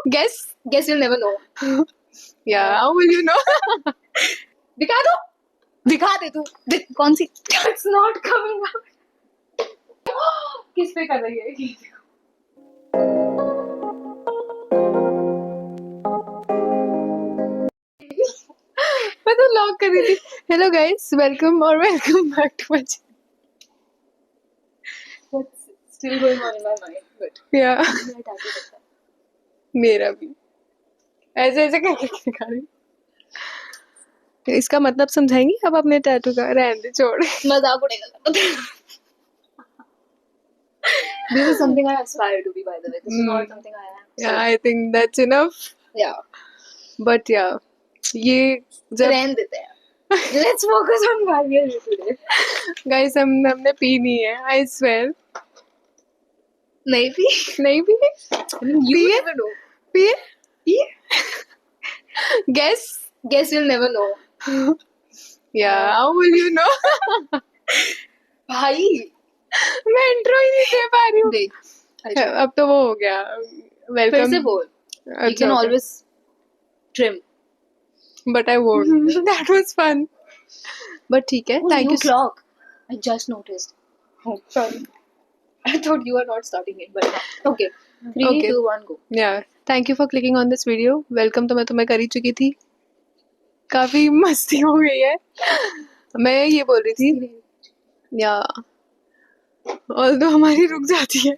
Guess you'll never know. Yeah, how will you know? दिखा दो. दिखा दे तू. कौन सी? It's not coming out. किस पे कर रही है? मैं तो लॉक कर रही थी. Hello guys, welcome back to my channel. What's still going on in my mind? But Yeah, मेरा tattoo लगता है. मेरा भी ऐसे ऐसे करके दिखा रही हूँ. इसका मतलब समझाएंगी अब अपने टैटू का? रहने दे, छोड़. मजाक उड़ेगा. This is something I aspire to be, by the way. This is not something I am. Yeah, I think that's enough. Yeah. But yeah, ये जब रहने देते हैं. Let's focus on why we are here today. guys हमने P नहीं है. I swear. नहीं भी. नहीं पी. You पिए? never know. पिए? पिए? Guess you'll never know. Yeah, how will you know? भाई. मैं इंट्रो ही नहीं दे पा रही हूँ. देख. अब तो वो हो गया. फिर वेलकम. से बोल. You can always trim. But I won't. That was fun. But ठीक है. Thank you. Clock. I just noticed. Oh, sorry. I thought you were not starting it, but okay. 3, Okay. 2, 1, go. Yeah. Thank you for clicking on this video. Welcome तो मैं तुम्हें कर ही चुकी थी. काफी मस्ती हो गई है. मैं ये बोल रही थी. Yeah. Although हमारी रुक जाती है.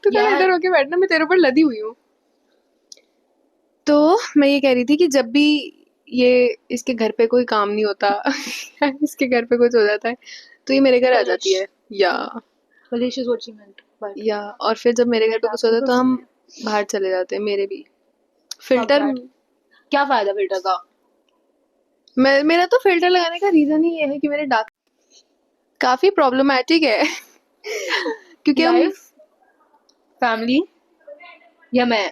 तो क्या यार. इधर होके बैठना, मैं तेरे ऊपर लदी हुई हूँ. तो मैं ये कह रही थी कि जब भी ये इसके घर पे कोई काम नहीं होता इसके घर पे कुछ हो जाता है तो ये मेरे घर आ जाती है. या Polish is what she meant. But या और फिर जब मेरे घर पे कुछ होता है तो हम बाहर चले जाते हैं. मेरे भी फिल्टर. क्या फायदा फिल्टर का? मेरा तो फिल्टर लगाने का रीजन ही ये है कि मेरे डार्क काफी प्रॉब्लमैटिक है क्योंकि हम Life, family या मैं?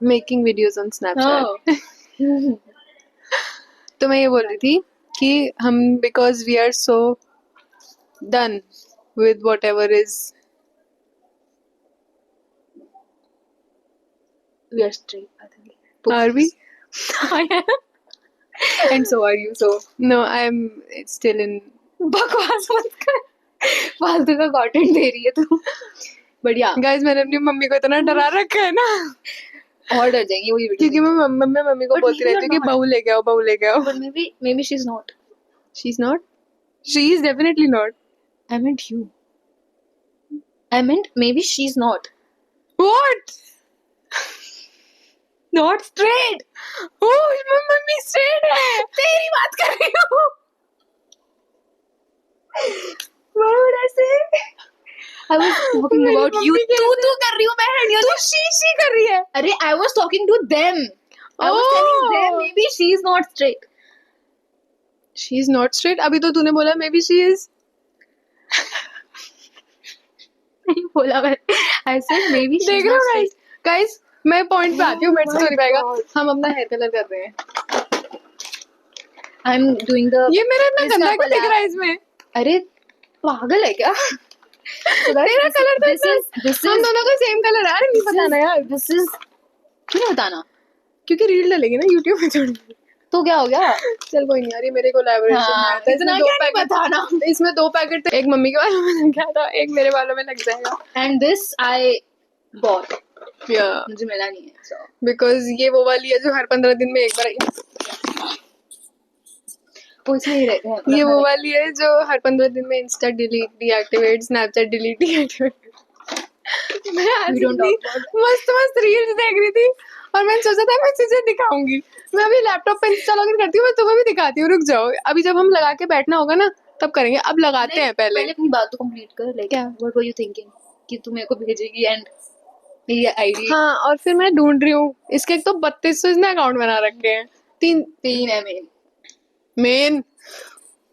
Making videos on Snapchat. तो मैं ये बोल रही थी कि हम because we are so done with whatever is We are straight, I think. are we? I am. And so are you. So No, I'm still in. बकवास मत कर. फालतू का कंटेंट दे रही है तू. बढ़िया. Guys, मैंने अपनी मम्मी को इतना डरा रखा है ना और डर जाएंगी वही वीडियो. क्योंकि मैं मम्मी को But बोलती maybe रहती हूँ you're कि बहू लेके आओ, बहू लेके आओ. But maybe she's not. She's not. She is definitely not. I meant you. I meant maybe she's not. What? Not straight. Oh, my mummy straight है. तेरी बात कर रही हूँ. Why would I say? I was talking मेरी about mummy you. कैसे? तू कर रही हूँ मैं. तू शी कर रही है. अरे I was talking to them. I was telling them maybe she's not straight. She is not straight. अभी तो तूने बोला maybe she is. नहीं बोला मैं. I said maybe she's देख रहे not हो straight. guys, मैं पॉइंट पे आती हूँ. मेरे से तो नहीं पाएगा. God. हम अपना हेयर कलर कर रहे हैं. I'm doing the. ये मेरा इतना इसका गंदा क्यों दिख collab. रहा है इसमें? अरे पागल है क्या? तेरा कलर तो this हम is दोनों का सेम कलर है. नहीं बताना यार. this is क्यों नहीं बताना? क्योंकि रील डालेगी ना यूट्यूब पे थोड़ी. तो क्या हो गया? चल कोई नहीं यार, ये मेरे कोलैबोरेशन हाँ, है. तो इतना क्या नहीं बताना. इसमें 2 पैकेट थे. एक मम्मी के बालों में लग गया था, एक मेरे बालों में लग जाएगा. And this I bought. या मुझे मिला नहीं है. So बिकॉज ये वो वाली है जो हर 15 दिन में एक बार आई. वो इसमें ही रहते हैं. ये वो वाली है जो हर 15 दिन में Insta delete deactivate, Snapchat delete deactivate. मैं आज We don't talk about मस्त रील्स देख रही थी और मैंने सोचा था मैं तुझे दिखाऊंगी. मैं अभी लैपटॉप पे इंस्टा लॉगिन करती हूँ, मैं तुम्हें भी दिखाती हूँ. रुक जाओ, अभी जब हम लगा के बैठना होगा ना तब करेंगे. अब लगाते हैं पहले अपनी बात तो कंप्लीट कर. Like क्या? what were you thinking? कि तू मेरे को भेजेगी and मेरी आईडी. हाँ, और फिर मैं ढूंढ रही हूँ. इसके एक तो 3200 इसने अकाउंट बना रखे हैं. 3 है मेन. मेन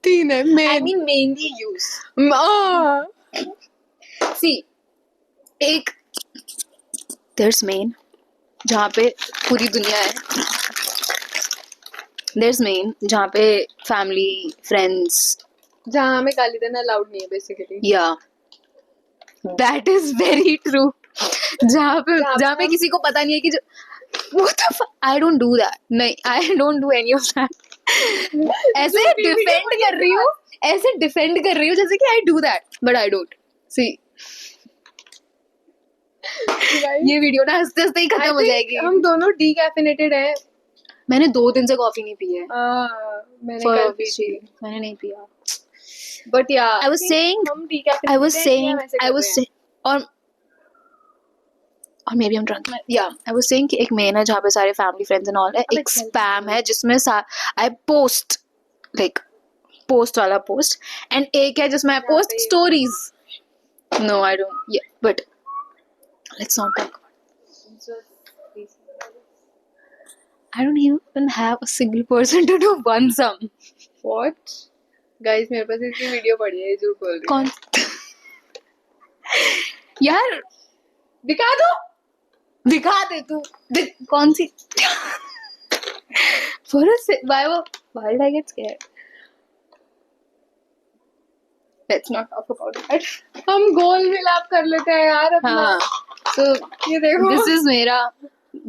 3 है. I main mean mainly use. See, एक there's main जहाँ पे पूरी दुनिया है. There's main जहाँ पे family, friends. जहाँ हमें गाली देना अलाउड नहीं है basically. Yeah, that is very true. जहाँ पे किसी को पता नहीं है कि जो आई डोंट डू दैट, नहीं I don't do any of that. ऐसे डिफेंड कर रही हूँ जैसे कि I do that, but I don't. See ये वीडियो ना हंसते हंसते ही खत्म हो जाएगी। हम दोनों डीकैफिनेटेड हैं। मैंने 2 दिन से कॉफी नहीं पी है। मैंने कल पी थी, मैंने नहीं पिया। बट या I was saying, हम डीकैफिनेटेड or maybe I'm drunk. Yeah, I was saying कि एक मेन है जहाँ पे सारे family friends and all है, एक spam है जिसमें I post like post वाला post, and एक है जिसमें I post stories. No, I don't. Yeah, but let's not talk about it. I don't even have a single person to do one sum. What? Guys, मेरे पास इसकी video पड़ी है, झूठ बोल रही कौन? यार दिखा दो, दिखा दे तू, कौन सी? Why did I get scared? Let's not talk about it. हम गोल मिलाप कर लेते हैं यार अपना। हाँ, so ये देखो, this is मेरा,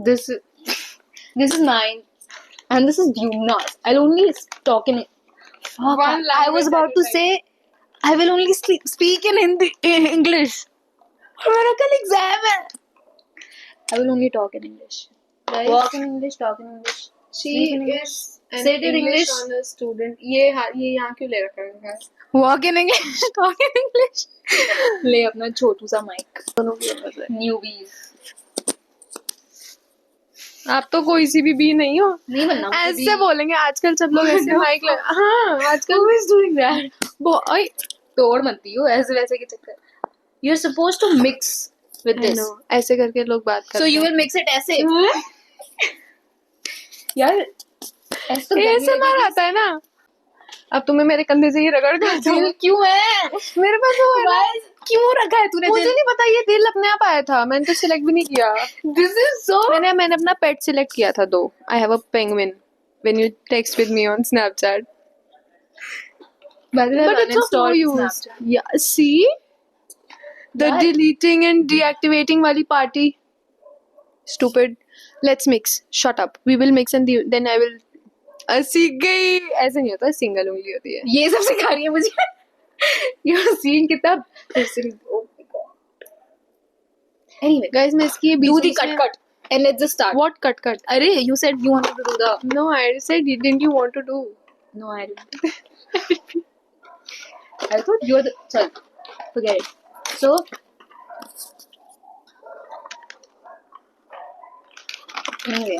this is mine, and this is Yuna's. I'll only talk in. Fuck, One I was language about that to you say I will only speak in English. और मेरा कल एग्जाम है। I will only talk in English. Guys, Walk in English, talk in English. she speak in English. is an Sit in English English. honor student. ये यहाँ क्यों ले रखा है? Walk in English, talk in English. ले अपना छोटू सा mic. दोनों की आवाज़ है। Newbies. आप तो कोई सी भी नहीं हो। नहीं बनना। ऐसे बोलेंगे आजकल सब लोग ऐसे माइक ले। हाँ, आजकल Who is doing that? ओए तोड़ मत दियो ऐसे वैसे के चक्कर। You're supposed to mix with I this. know, ऐसे करके लोग बात करते So हैं। you will mix it ऐसे। यार ऐसे तो ASMR आता है ना। अब तुम्हें मेरे कंधे से ही रगड़ कर दिल क्यों है? मेरे पास वो है ना। क्यों रखा है तूने मुझे दिल? नहीं पता, ये दिल अपने आप आया था, मैंने तो सिलेक्ट भी नहीं किया। This is so. मैंने अपना पेट सिलेक्ट किया था दो। I have a penguin when you text with me on Snapchat. By the way, But it's of no use. Snapchat. Yeah, see the Yeah. deleting and deactivating वाली party. Stupid. Let's mix. Shut up. We will mix and then I will. सीख गई। ऐसे नहीं होता, single उंगली होती है। ये सब सिखा रही है मुझे। You're seeing कितना? Oh my god. Anyway, Guys, मैं इसकी do the cut and let's just start. What cut? अरे you said you wanted to do the. No, I said didn't you want to do? No, I didn't. I thought you're the. Chal, forget it. So. Anyway,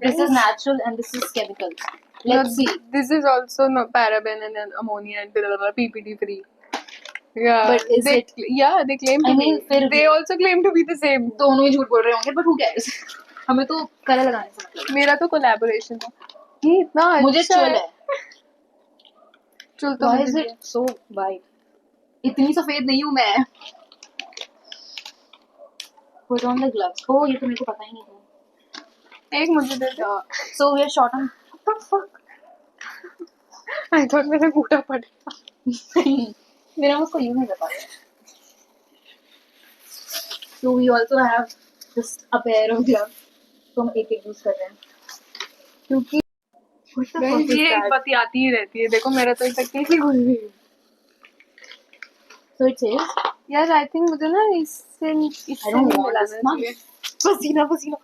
this is natural and this is chemicals. Let's see. This is also no paraben and then ammonia and blah, blah, blah, PPT free. Yeah, But is it? Yeah, they claim to I mean, be. फिर They भी- also claim to be the same. दोनों ही झूठ बोल रहे होंगे, but who cares? हमें तो colour लगाने से मतलब है। मेरा तो कोलैबोरेशन था। ये इतना मुझे अच्छा चुल है। चुल तो Why मुझे is भी it so white? इतनी सफेद नहीं हूँ मैं। Put on the gloves. Oh, ये तो मेरे को पता ही नहीं था। है। एक मुझे दे दो। So we are short on. What the fuck? I thought मेरा घूटा पड़ेगा। मेरा उसको यूज नहीं कर पा रहा। So we also have just a pair of gloves. तो हम एक यूज कर रहे हैं। क्योंकि What the fuck is ये that? पति आती ही रहती है। देखो मेरा तो एक तक कैसी घुल गई। So it says. यार आई थिंक मुझे ना इससे I don't want मिलाना this much. चाहिए। पसीना।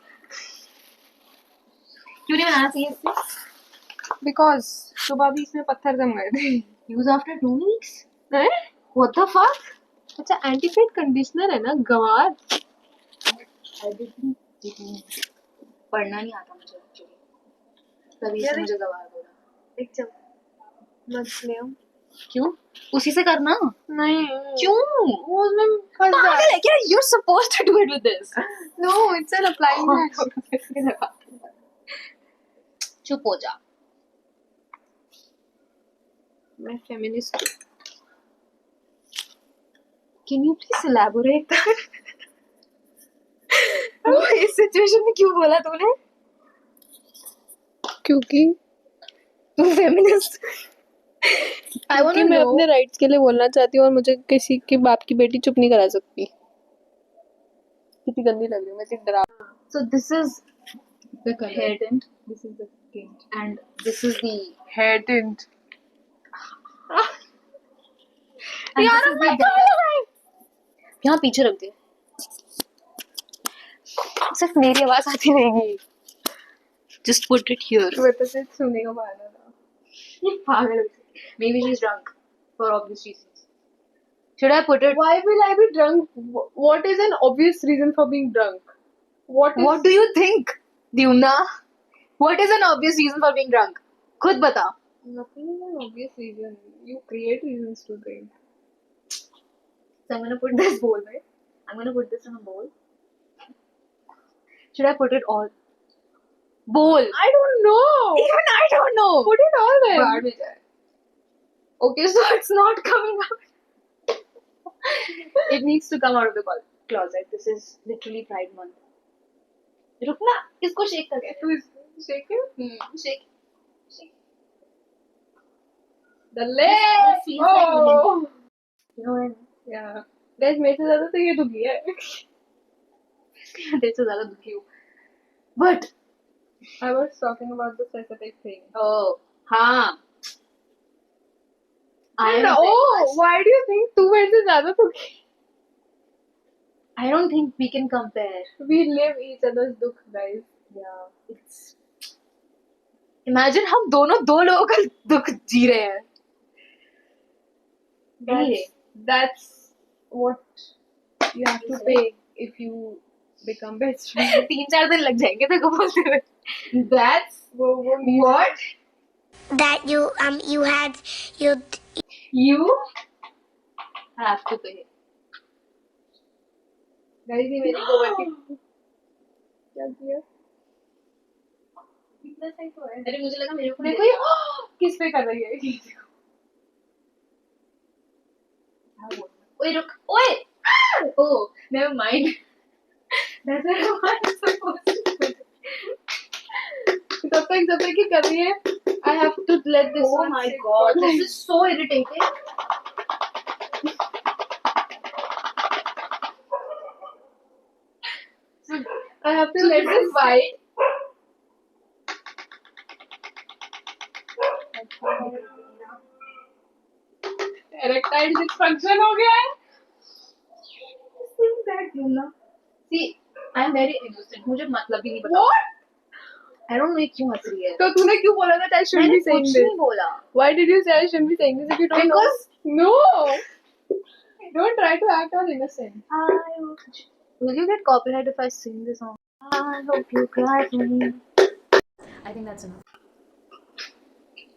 क्यों नहीं बनाना चाहिए इससे? Because सुबह भी इसमें पत्थर जम गए थे। Use after 2 weeks? हैं? What the fuck? अच्छा एंटी फेड कंडीशनर है ना, गवार। पढ़ना नहीं आता मुझे एक्चुअली, तभी यार से मुझे गवार बोला। एक चम्मच मत ले आओ। क्यों? उसी से करना। नहीं क्यों? वो उसमें फंस पागल जाए। है क्या? You're supposed to do it with this. No, it's an applying match. चुप हो जा। मैं feminist हूँ। Can you please elaborate that? वो इस सिचुएशन में क्यों बोला तूने? क्योंकि तू feminist? I want क्योंकि to मैं know. अपने राइट्स के लिए बोलना चाहती हूँ और मुझे किसी के बाप की बेटी चुप नहीं करा सकती। कितनी गंदी लग रही हूँ मैं, कितनी डरा। So this is The hair tint This is the tint. and this is the Hair tint. and यार this is the यहाँ पीछे रख दे, सिर्फ मेरी आवाज आती रहेगी. Just put it here. तो सिर्फ सुनने का बहाना था. ये पागल. Maybe she's drunk for obvious reasons. Should I put it? Why will I be drunk? What is an obvious reason for being drunk? What What do you think, Dyumna? What is an obvious reason for being drunk? खुद बता. Nothing is an obvious reason. You create reasons to drink. So I'm gonna put this bowl, right? I'm gonna put this in a bowl. Should I put it all? Bowl. I don't know. Even I don't know. Put it all then. बाहर में जाए. Okay, so it's not coming out. It needs to come out of the closet. This is literally Pride Month. रुक ना, इसको shake करके. तू shake it. Shake. The leg. This feels like Oh. You know when Yeah. Guys, मेरे से ज़्यादा तो ये दुखी है. तेरे से ज़्यादा दुखी हूँ. But I was talking about the specific thing. oh हाँ. I am And very oh, much- why do you think तू मेरे से ज़्यादा दुखी? I don't think we can compare. We live each other's dukh, guys. Yeah, it's. Imagine हम दोनों दो लोगों का दुख जी रहे हैं. Anyway. That's what you have to pay if you become best friends. 3-4 दिन लग जाएंगे तेरे को बोलते हुए. That's What? That you had You have to pay. guys, ये मेरी गोबर की क्या किया? अरे मुझे लगा मेरे को देखो ये किस पे कर रही है? ओए रुक ओए. Oh, never mind. That's what I was supposed to do. जब तक ये कर रही है, I have to let this Oh one my sit god, for this like- is so irritating. I have to let this bite. Erectile dysfunction हो गया है. See, I'm very innocent. मुझे मतलब ही नहीं पता. What? I don't know क्यों हंस रही है. तो तूने क्यों बोला that I shouldn't मैंने be saying कुछ this? नहीं बोला. Why did you say I shouldn't be saying this if you don't Because- know? No. Don't try to act all innocent. Will you get copyright if I sing this song? I hope you cry for me. I think that's enough.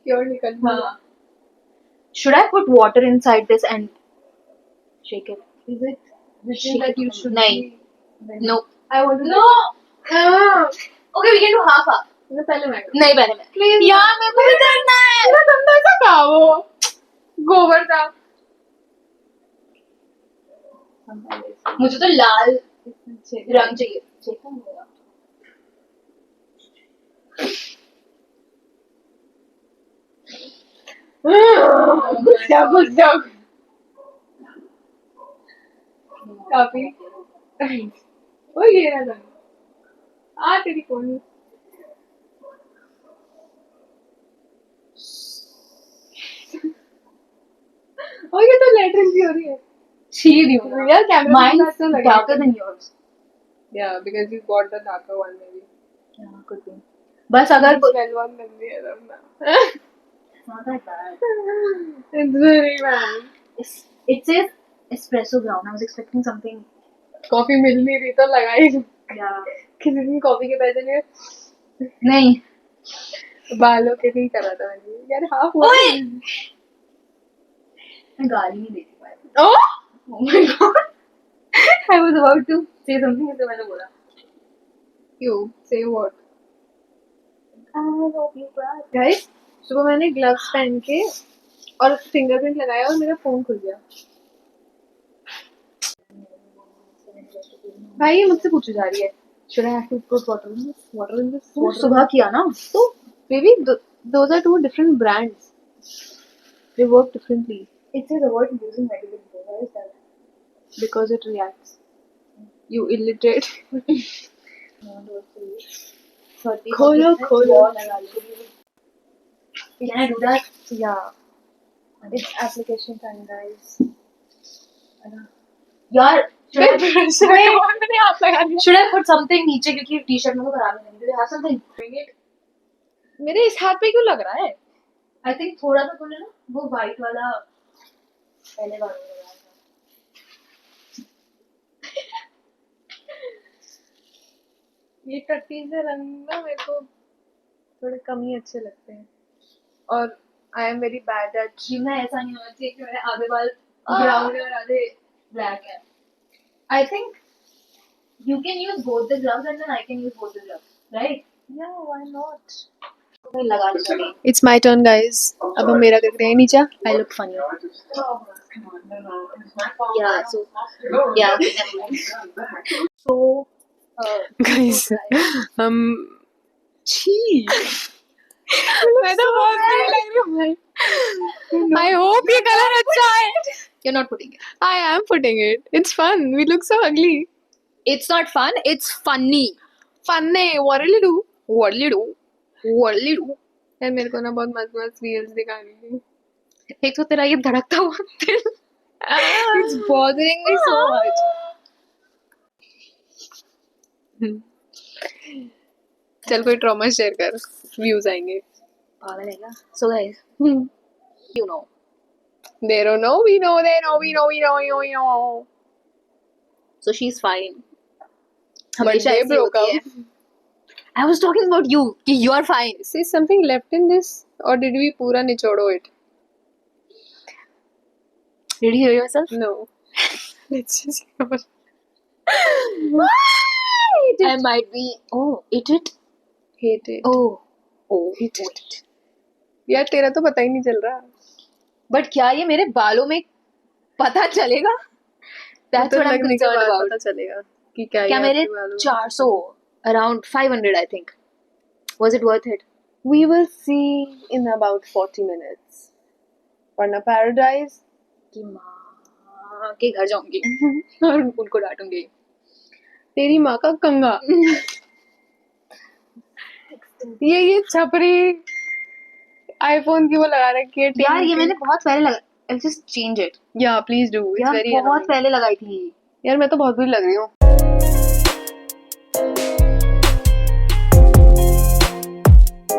Pure निकल गया. Should I put water inside this and shake it? Is it the Shake thing that it you from- should नहीं. be? No. I want to. No. Okay, we can do half. No, पहले मैं. नहीं पहले मैं. Please. यार मेरे को भी करना है. मेरा गंदा सा था वो. गोबर था. मुझे तो लाल रंग चाहिए. चेक होगा. गुस्सा. काफी. वो ये रहा था. तेरी फोन. ये तो लेटरिन की हो रही है. Cheer you. यार camera Mine's darker than yours. Yeah, because you got the darker one maybe. Yeah, could be. बस अगर Smell one गंदी है तब ना. not that bad. It's very bad. It says espresso brown. I was expecting something. Coffee मिल नहीं रही तो लगाई. Yeah. किसी दिन कॉफी के पैसे लिए नहीं. बालों के नहीं करा था मैंने. यार हाफ ओए! मैं गाली नहीं देती पाई. ओह Oh my god. I was about to say something इससे मैंने बोला. क्यों say what? I hope you cry. Guys सुबह मैंने ग्लव्स पहन के और फिंगरप्रिंट लगाया और मेरा फोन खुल गया. भाई ये मुझसे पूछी जा रही है. Should I have to put water in this? Water in this? तू Water? सुबह किया ना? So maybe those are two different brands. They work differently It says avoid using medical. Why is that? because it reacts. You illiterate. खोलो खोलो। Can I do that? Yeah. It's application time, guys. यार मैंने हाथ लगा दिया। should I put something नीचे क्योंकि T-shirt मेरे को खराब नहीं लगी. Do you have something? Bring it. मेरे इस हाथ पे क्यों लग रहा है? I think थोड़ा सा तूने ना वो white वाला पहले बार में लगाया था. ये टट्टी से रंग ना मेरे को थोड़े कम ही अच्छे लगते हैं और I am very bad at जीना ऐसा नहीं होना चाहिए कि मेरे आधे बाल ब्राउन है और आधे ब्लैक है. I think you can use both the gloves and then I can use both the gloves, right? या व्हाई नॉट. मैं लगा लूंगी. It's my turn guys. अब हम मेरा करते हैं नीचा. I look funny. Yeah. So yeah. So guys हम छी मैं तो बहुत बुरी लग रही हूँ भाई. आई होप ये कलर अच्छा है. you're not putting it. I am putting it. It's fun. We look so ugly. It's not fun. It's funny. Funny. What will you do? What will you do? What will you do? यार मेरे को ना बहुत मस्त मस्त reels दिखानी थी. एक तो तेरा ये धड़कता हुआ दिल. It's bothering me so much. चल कोई ट्रॉमा शेयर कर. व्यूज आएंगे. पागल है क्या? So guys, you know. They don't know. We know. They know. We know. We know. We know. So she's fine. But हमेशा they ऐसी broke होती up. है. I was talking about you. कि you are fine. Is something left in this, or did we पूरा निचोड़ो it? Did you hear yourself? No. Let's just cover. I might be. Oh, eat it. Hate it. Oh, eat it. यार तेरा तो पता ही नहीं चल रहा. But क्या ये मेरे बालों में पता चलेगा? That's तो what I'm लगने के concerned बाद about. पता चलेगा कि क्या क्या ये मेरे आपके बालों में. 400 around 500 I think. Was it worth it? We will see in about 40 minutes. वरना paradise. कि माँ के घर जाऊंगी और उनको डांटूंगी. तेरी माँ का कंगा. ये छपरी आईफोन की वो लगा रखी है. यार ये मैंने बहुत पहले लगा. I'll just change it. या प्लीज डू. इट्स यार वेरी बहुत पहले लगाई थी. यार मैं तो बहुत बुरी लग रही हूँ.